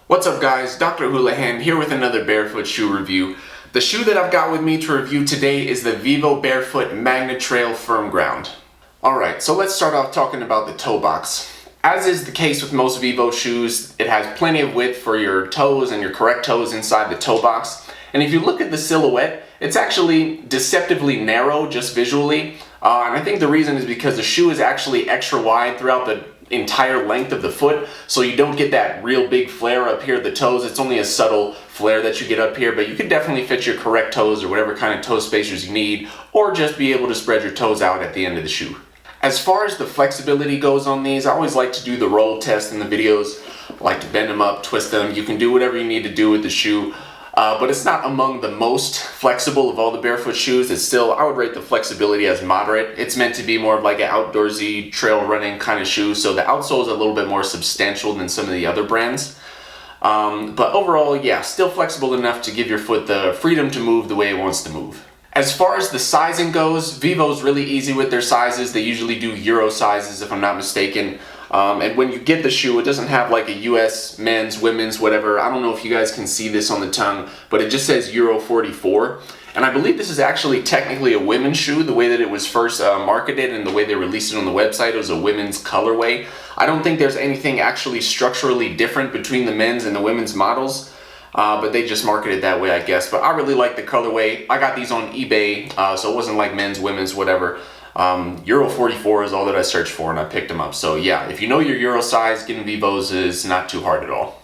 What's up guys, Dr. Houlihan here with another Barefoot shoe review. The shoe that I've got with me to review today is the Vivobarefoot Magna Trail Firm Ground. Alright, so let's start off talking about the toe box. As is the case with most Vivo shoes, it has plenty of width for your toes and your correct toes inside the toe box. And if you look at the silhouette, it's actually deceptively narrow just visually. And I think the reason is because the shoe is actually extra wide throughout the entire length of the foot, so you don't get that real big flare up here at the toes. It's only a subtle flare that you get up here, but you can definitely fit your correct toes or whatever kind of toe spacers you need, or just be able to spread your toes out at the end of the shoe. As far as the flexibility goes on these, I always like to do the roll test in the videos. I like to bend them up, twist them. You can do whatever you need to do with the shoe. But it's not among the most flexible of all the Barefoot shoes. It's still, I would rate the flexibility as moderate. It's meant to be more of like an outdoorsy, trail running kind of shoe, so the outsole is a little bit more substantial than some of the other brands. But overall, yeah, still flexible enough to give your foot the freedom to move the way it wants to move. As far as the sizing goes, Vivo's really easy with their sizes. They usually do Euro sizes if I'm not mistaken. And when you get the shoe, it doesn't have like a US, men's, women's, whatever. I don't know if you guys can see this on the tongue, but it just says Euro 44. And I believe this is actually technically a women's shoe. The way that it was first marketed and the way they released it on the website, it was a women's colorway. I don't think there's anything actually structurally different between the men's and the women's models. But they just market it that way, I guess. But I really like the colorway. I got these on eBay, so it wasn't like men's, women's, whatever. Euro 44 is all that I searched for, and I picked them up. So yeah, if you know your Euro size, getting Vivos is not too hard at all.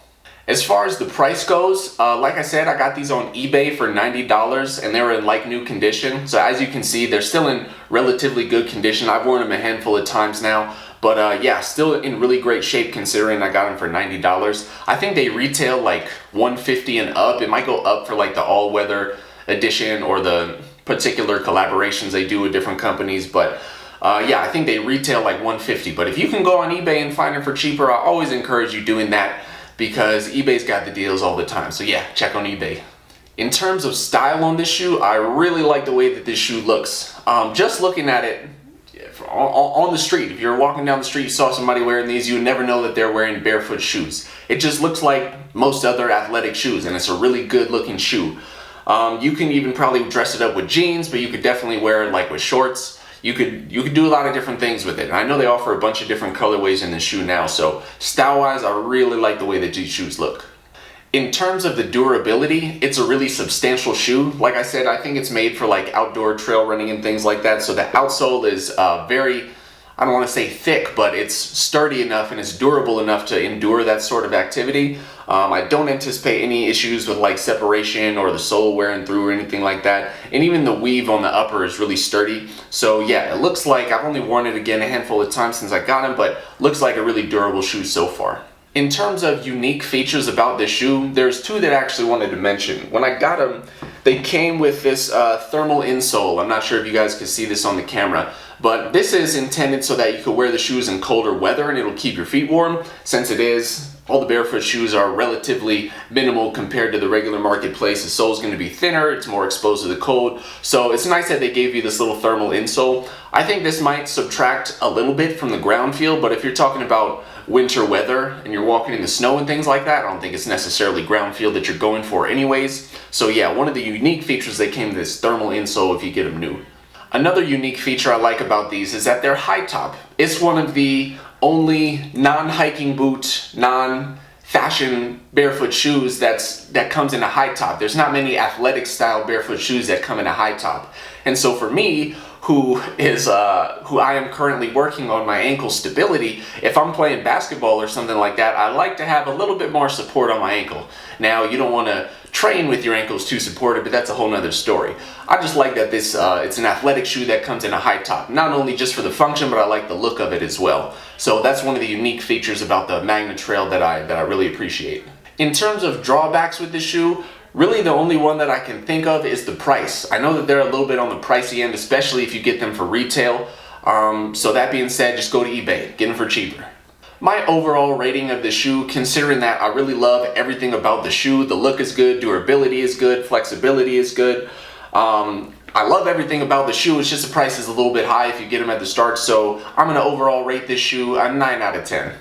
As far as the price goes, like I said, I got these on eBay for $90, and they were in like new condition. So as you can see, they're still in relatively good condition. I've worn them a handful of times now. But yeah, still in really great shape considering I got them for $90. I think they retail like $150 and up. It might go up for like the all-weather edition or the particular collaborations they do with different companies. But yeah, I think they retail like $150. But if you can go on eBay and find them for cheaper, I always encourage you doing that because eBay's got the deals all the time. So yeah, check on eBay. In terms of style on this shoe, I really like the way that this shoe looks. Just looking at it, on the street, if you're walking down the street, you saw somebody wearing these, you would never know that they're wearing Barefoot shoes. It just looks like most other athletic shoes, and it's a really good looking shoe. You can even probably dress it up with jeans, but you could definitely wear it like with shorts. You could do a lot of different things with it. And I know they offer a bunch of different colorways in this shoe now, so style wise, I really like the way that these shoes look. In terms of the durability, it's a really substantial shoe. Like I said, I think it's made for like outdoor trail running and things like that. So the outsole is very, I don't want to say thick, but it's sturdy enough and it's durable enough to endure that sort of activity. I don't anticipate any issues with like separation or the sole wearing through or anything like that. And even the weave on the upper is really sturdy. So yeah, it looks like, I've only worn it again a handful of times since I got it, but looks like a really durable shoe so far. In terms of unique features about this shoe, there's two that I actually wanted to mention. When I got them, they came with this thermal insole. I'm not sure if you guys can see this on the camera, but this is intended so that you could wear the shoes in colder weather and it'll keep your feet warm. Since it is, all the Barefoot shoes are relatively minimal compared to the regular marketplace. The sole's going to be thinner, it's more exposed to the cold. So it's nice that they gave you this little thermal insole. I think this might subtract a little bit from the ground feel, but if you're talking about winter weather and you're walking in the snow and things like that, I don't think it's necessarily ground feel that you're going for anyways. So yeah, one of the unique features they came with this thermal insole if you get them new. Another unique feature I like about these is that they're high top. It's one of the only non-hiking boot, non-fashion Barefoot shoes that comes in a high top. There's not many athletic style Barefoot shoes that come in a high top. And so for me, who I am currently working on my ankle stability, if I'm playing basketball or something like that, I like to have a little bit more support on my ankle. Now, you don't want to train with your ankles too supported, but that's a whole nother story. I just like that this it's an athletic shoe that comes in a high top, not only just for the function, but I like the look of it as well. So that's one of the unique features about the Magna Trail that I really appreciate. In terms of drawbacks with this shoe, really the only one that I can think of is the price. I know that they're a little bit on the pricey end, especially if you get them for retail. So that being said, just go to eBay, get them for cheaper. My overall rating of the shoe, considering that I really love everything about the shoe, the look is good, durability is good, flexibility is good. I love everything about the shoe, it's just the price is a little bit high if you get them at the start, so I'm going to overall rate this shoe a 9 out of 10.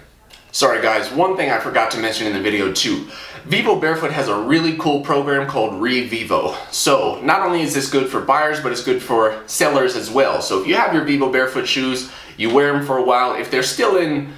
Sorry guys, one thing I forgot to mention in the video too. Vivo Barefoot has a really cool program called Revivo. So not only is this good for buyers, but it's good for sellers as well. So if you have your Vivo Barefoot shoes, you wear them for a while, if they're still in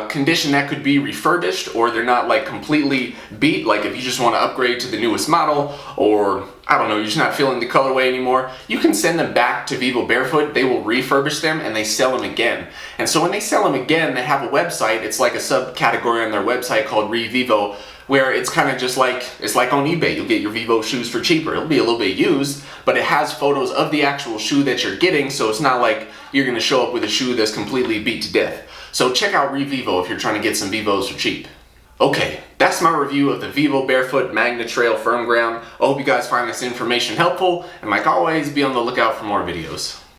condition that could be refurbished, or they're not like completely beat, like if you just want to upgrade to the newest model, or I don't know, you're just not feeling the colorway anymore, you can send them back to Vivo Barefoot. They will refurbish them and they sell them again. And so when they sell them again, they have a website, it's like a subcategory on their website called Revivo, where it's kind of just like, it's like on eBay, you'll get your Vivo shoes for cheaper. It'll be a little bit used, but it has photos of the actual shoe that you're getting, so it's not like you're gonna show up with a shoe that's completely beat to death. So check out Revivo if you're trying to get some Vivos for cheap. Okay, that's my review of the Vivo Barefoot Magna Trail Firm Ground. I hope you guys find this information helpful, and like always, be on the lookout for more videos.